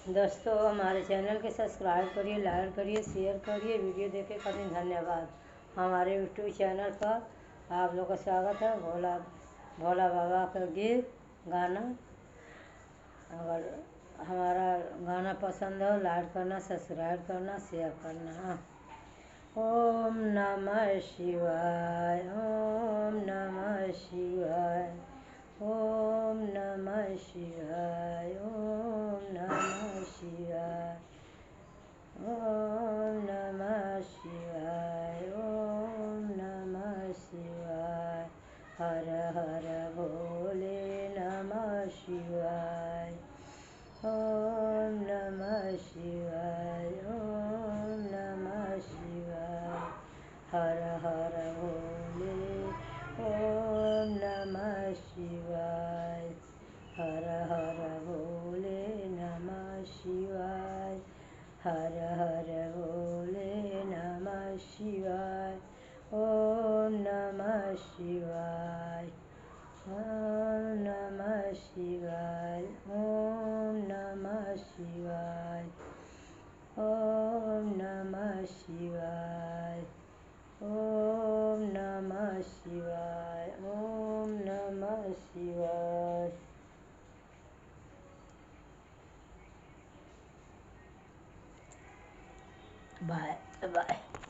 दोस्तों हमारे चैनल के सब्सक्राइब करिए, लाइक करिए, शेयर करिए। वीडियो देखे खातिर धन्यवाद। हमारे यूट्यूब चैनल पर आप लोग का स्वागत है। भोला भोला बाबा का गीत गाना। अगर हमारा गाना पसंद हो लाइक करना, सब्सक्राइब करना, शेयर करना। ओम नमः शिवाय, ओम नमः शिवाय, ओम नमः शिवाय, ओम नमः शिवाय, ओम नमः शिवाय, ओम नमः शिवाय। हर हर भोले नमः शिवाय, ओम नमः शिवाय, ओम नमः शिवाय। हर हर भोले, ओम नमः शिवाय। हर हर भोले नमः शिवाय। हर हर भोले नमः शिवाय, ओम नमः शिवाय, ओम नमः शिवाय, ओम नमः शिवाय, ओम नमः शिवाय, ओम नमः शिवाय, ओम नमः शिवाय। Bye bye.